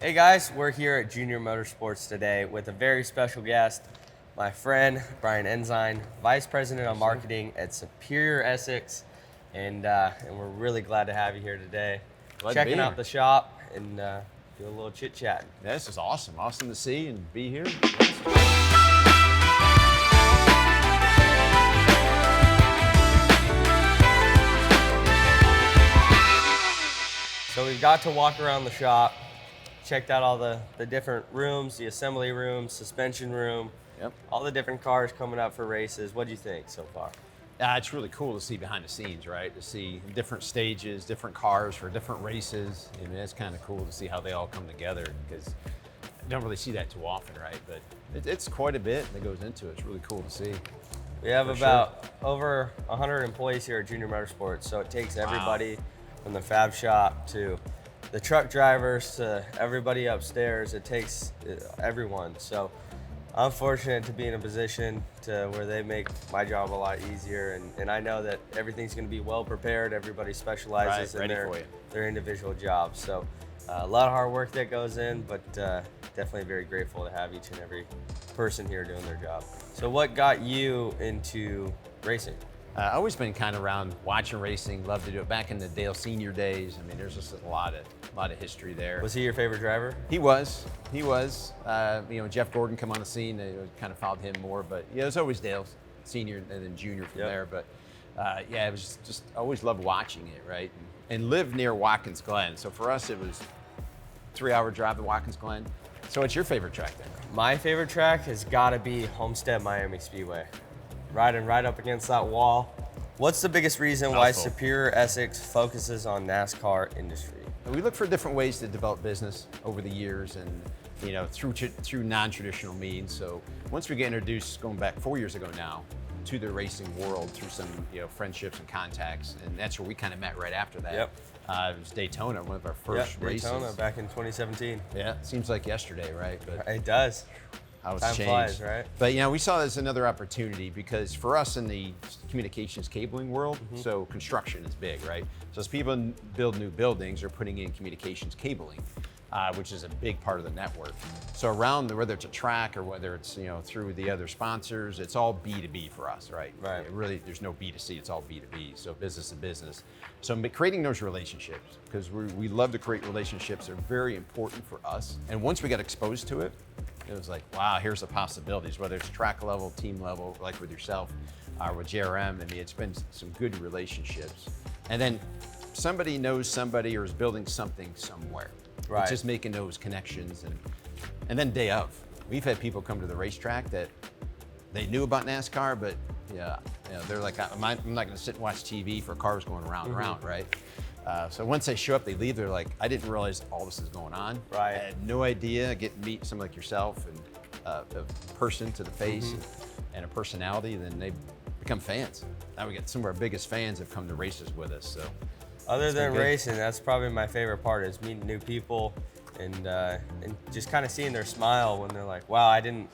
Hey guys, we're here at Junior Motorsports today with a very special guest, my friend Brian Ensign, Vice President of Marketing at Superior Essex, and we're really glad to have you here today. Glad to be Checking out here. the shop and do a little chit chat. Yeah, this is awesome. Awesome to see and be here. So we've got to walk around the shop, checked out all the different rooms, the assembly room, suspension room, Yep. all the different cars coming up for races. What do you think so far? It's really cool to see behind the scenes, right? To see different stages, different cars for different races. I mean, it's kind of cool to see how they all come together because I don't really see that too often, right? But it's quite a bit that goes into it. It's really cool to see. We have For about over 100 employees here at Junior Motorsports, so it takes everybody from the fab shop to the truck drivers to everybody upstairs. It takes everyone. So I'm fortunate to be in a position to where they make my job a lot easier, and I know that everything's going to be well prepared. Everybody specializes Right, in ready for you. their individual jobs. So a lot of hard work that goes in, but definitely very grateful to have each and every person here doing their job. So what got you into racing? I've always been kind of around watching racing, loved to do it. Back in the Dale Senior days, I mean, there's just a lot of history there. Was he your favorite driver? He was. Jeff Gordon come on the scene. I kind of followed him more, but yeah, it was always Dale Senior and then Junior from Yep. there. But it was just always loved watching it, right? And lived near Watkins Glen, so for us it was 3-hour drive to Watkins Glen. So what's your favorite track there? My favorite track has got to be Homestead Miami Speedway. Riding right up against that wall. What's the biggest reason why Mouthful. Superior Essex focuses on NASCAR industry? We look for different ways to develop business over the years, and through non-traditional means. So once we get introduced, going back 4 years ago now, to the racing world through some friendships and contacts, and that's where we kind of met right after that. Yep. It was Daytona, one of our first races. Daytona back in 2017. Yeah, it seems like yesterday, right? But It does. how it's Time changed. flies, right? But we saw it as another opportunity because for us in the communications cabling world, so construction is big, right? So as people build new buildings, they're putting in communications cabling, which is a big part of the network. So around whether it's a track or whether it's through the other sponsors, it's all B2B for us, right? Right. Really, there's no B2C, it's all B2B, so business to business. So creating those relationships, because we love to create relationships, are very important for us. And once we got exposed to it, it was like, wow, here's the possibilities, whether it's track level, team level, like with yourself, or with JRM. I mean, it's been some good relationships. And then somebody knows somebody or is building something somewhere. Right. It's just making those connections. And then day of. We've had people come to the racetrack that they knew about NASCAR, but they're like, I'm not going to sit and watch TV for cars going around and around, right? So once they show up, they leave, they're like, I didn't realize all this is going on. Right. I had no idea. I get to meet someone like yourself and a person to the face and a personality, then they become fans. Now we get some of our biggest fans have come to races with us. So Other it's been than good. racing, that's probably my favorite part, is meeting new people and just kind of seeing their smile when they're like, wow, I didn't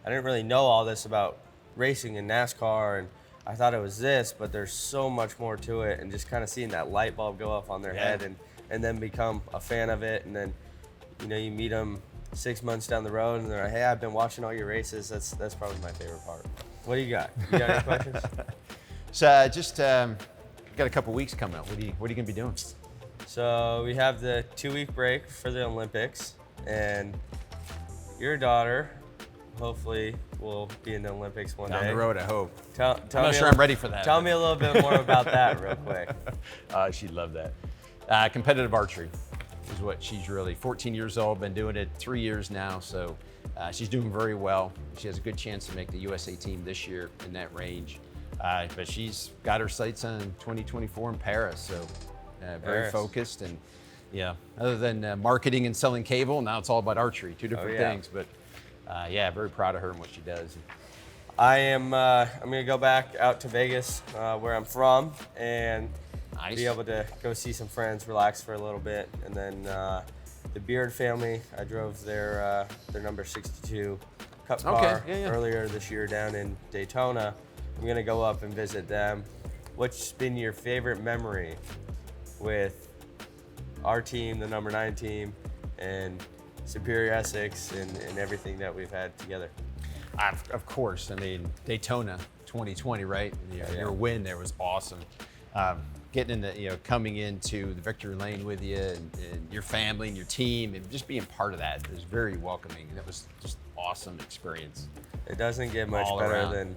really know all this about racing and NASCAR, and I thought it was this, but there's so much more to it, and just kind of seeing that light bulb go off on their Yeah. head and then become a fan of it. And then you meet them 6 months down the road and they're like, hey, I've been watching all your races. That's probably my favorite part. What do you got? You got any questions? So just got a couple weeks coming up. What are you going to be doing? So we have the 2-week break for the Olympics, and your daughter hopefully will be in the Olympics one Down day. the road, I hope. Tell I'm not me sure I'm ready for that. Tell me a little bit more about that real quick. She'd love that. Competitive archery is what she's really, 14 years old, been doing it 3 years now, so she's doing very well. She has a good chance to make the USA team this year in that range. But she's got her sights on 2024 in Paris, so very Paris. focused. And other than marketing and selling cable, now it's all about archery, two different yeah. things. But very proud of her and what she does. I'm gonna go back out to Vegas, where I'm from, and Nice. be able to go see some friends, relax for a little bit, and then the Beard family. I drove their number 62 Cup car earlier this year down in Daytona. I'm gonna go up and visit them. What's been your favorite memory with our team, the number 9 team, and Superior Essex and everything that we've had together. Of course, I mean, Daytona 2020, right? Yeah. Your win there was awesome. Getting into, coming into the victory lane with you and your family and your team and just being part of that was very welcoming. That was just awesome experience. It doesn't get much All better around.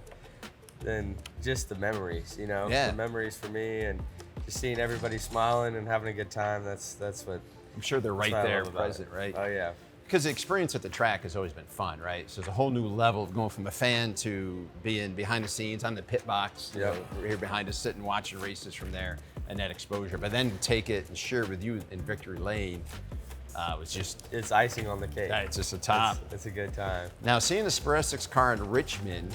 than just the memories, Yeah. The memories for me, and just seeing everybody smiling and having a good time. That's what I'm sure they're right what I there love about present, it. right? Oh yeah. Because the experience at the track has always been fun, right? So it's a whole new level of going from a fan to being behind the scenes on the pit box. Yep. We're here behind us, sitting watching races from there, and that exposure. But then to take it and share with you in victory lane was just It's icing on the cake. it's just a top. It's a good time. Now seeing the Superior Essex car in Richmond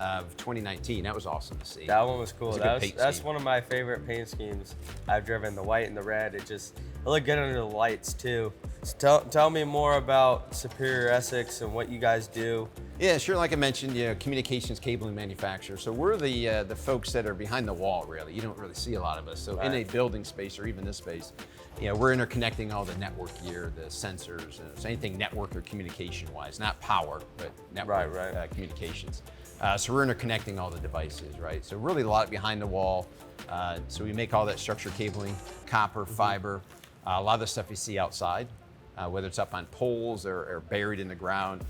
of 2019, that was awesome to see. That one was cool. It was a good paint That's scheme. one of my favorite paint schemes I've driven. The white and the red. It looked good under the lights too. So tell me more about Superior Essex and what you guys do. Yeah, sure. Like I mentioned, communications cabling manufacturer. So we're the folks that are behind the wall, really. You don't really see a lot of us. So in a Right. building space or even this space, we're interconnecting all the network gear, the sensors, so anything network or communication-wise, not power, but network Right. communications. So we're interconnecting all the devices, right? So really a lot behind the wall. So we make all that structured cabling, copper, fiber, a lot of the stuff you see outside. Whether it's up on poles or buried in the ground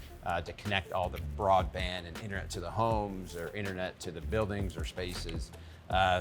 to connect all the broadband and internet to the homes or internet to the buildings or spaces.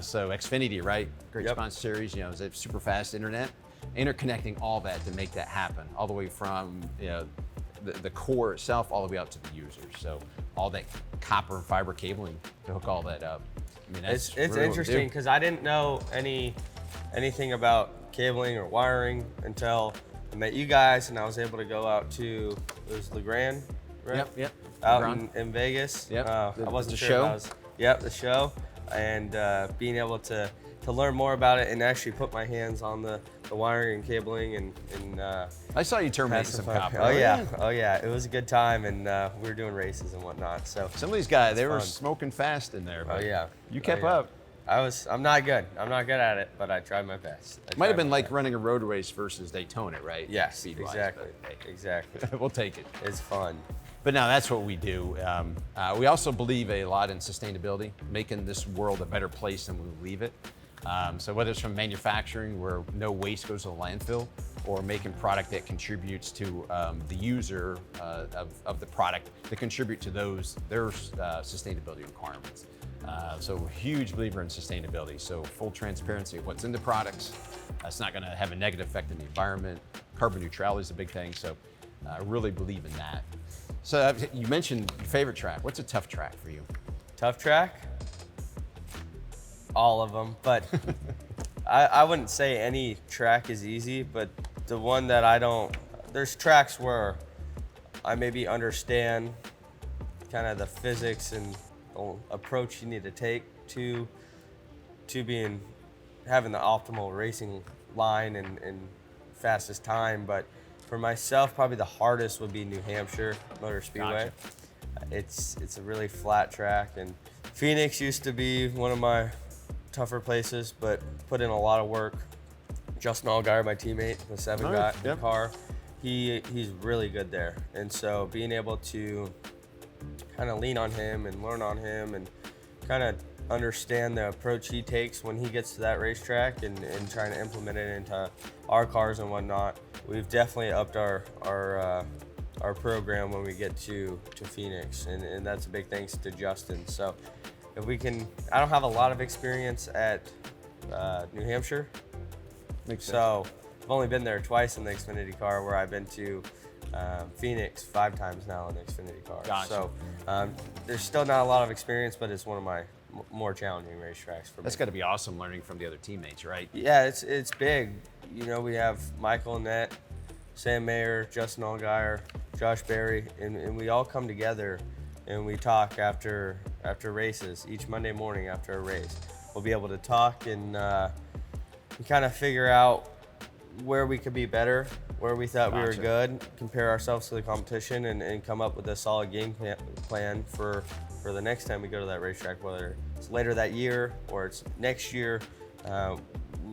So Xfinity, right? Great Yep. sponsor series, is it super fast internet? Interconnecting all that to make that happen, all the way from the core itself all the way out to the users. So all that copper and fiber cabling to hook all that up. I mean, that's It's really what we interesting do. because I didn't know anything about cabling or wiring until I met you guys, and I was able to go out to it was LeGrand, right? Yep. Out LeGrand. in Vegas. Yep. I The wasn't sure. show? If I was, yep, the show, and being able to learn more about it and actually put my hands on the wiring and cabling and I saw you terminate have some fun. copper. Oh yeah, it was a good time, and we were doing races and whatnot. So Some of these guys, they were fun. smoking fast in there. oh but yeah, You kept Oh, yeah. up. I'm not good. I'm not good at it, but I tried my best. Might have been like running a road race versus Daytona, right? Yes, Speed-wise, exactly, but, hey, exactly. we'll take it. It's fun. But now that's what we do. We also believe a lot in sustainability, making this world a better place than we leave it. So whether it's from manufacturing, where no waste goes to the landfill, or making product that contributes to the user of the product that contribute to their sustainability requirements. So we're a huge believer in sustainability. So full transparency of what's in the products. It's not going to have a negative effect on the environment. Carbon neutrality is a big thing. So I really believe in that. So you mentioned your favorite track. What's a tough track for you? Tough track? All of them, but I wouldn't say any track is easy, but the one that there's tracks where I maybe understand kind of the physics and approach you need to take to having the optimal racing line and fastest time. But for myself, probably the hardest would be New Hampshire Motor Speedway. Gotcha. It's a really flat track, and Phoenix used to be one of my tougher places, but put in a lot of work. Justin Allgaier, my teammate, the 7 Oh, guy yep. car, he's really good there. And so being able to kind of lean on him and learn on him and kind of understand the approach he takes when he gets to that racetrack and trying to implement it into our cars and whatnot, we've definitely upped our program when we get to Phoenix, and that's a big thanks to Justin. So if we can, I don't have a lot of experience at New Hampshire, Makes sense. so I've only been there twice in the Xfinity car, where I've been to Phoenix 5 times now in the Xfinity car. Gotcha. So there's still not a lot of experience, but it's one of my more challenging racetracks for me. That's got to be awesome learning from the other teammates, right? Yeah, it's big. We have Michael Nett, Sam Mayer, Justin Allgaier, Josh Berry, and we all come together and we talk after races. Each Monday morning after a race, we'll be able to talk and kind of figure out where we could be better, where we thought we were Gotcha. good, compare ourselves to the competition, and come up with a solid game plan for the next time we go to that racetrack, whether it's later that year or it's next year.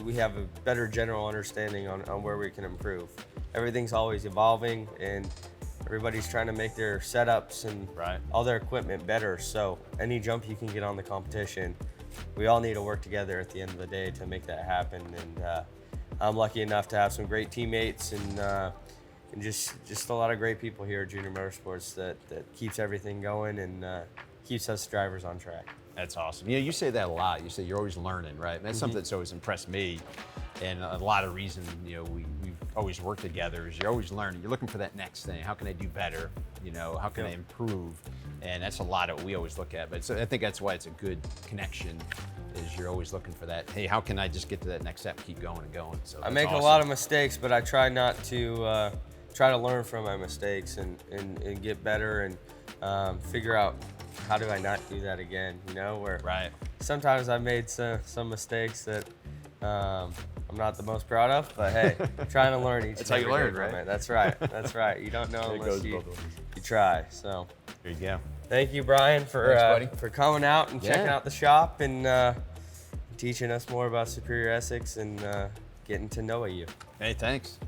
We have a better general understanding on where we can improve. everything's always evolving, and everybody's trying to make their setups and Right. all their equipment better. So any jump you can get on the competition, we all need to work together at the end of the day to make that happen. And I'm lucky enough to have some great teammates and just a lot of great people here at Junior Motorsports that keeps everything going and keeps us drivers on track. That's awesome. You know, you say that a lot. You say you're always learning, right? And that's something that's always impressed me. And a lot of reason, you know, we've always worked together is you're always learning. You're looking for that next thing. How can I do better? You know, how can I improve? And that's a lot of what we always look at. But I think that's why it's a good connection is you're always looking for that, hey, how can I just get to that next step, keep going and going? So I make a lot of mistakes, but I try not to try to learn from my mistakes and get better and figure out how do I not do that again, you know, where sometimes I've made some mistakes that I'm not the most proud of, but hey, I'm trying to learn each That's how you learn, right? It. That's right. That's right. You don't know unless you try. So there you go. Thank you, Brian, for coming out and checking out the shop and teaching us more about Superior Essex and getting to know you. Hey, thanks.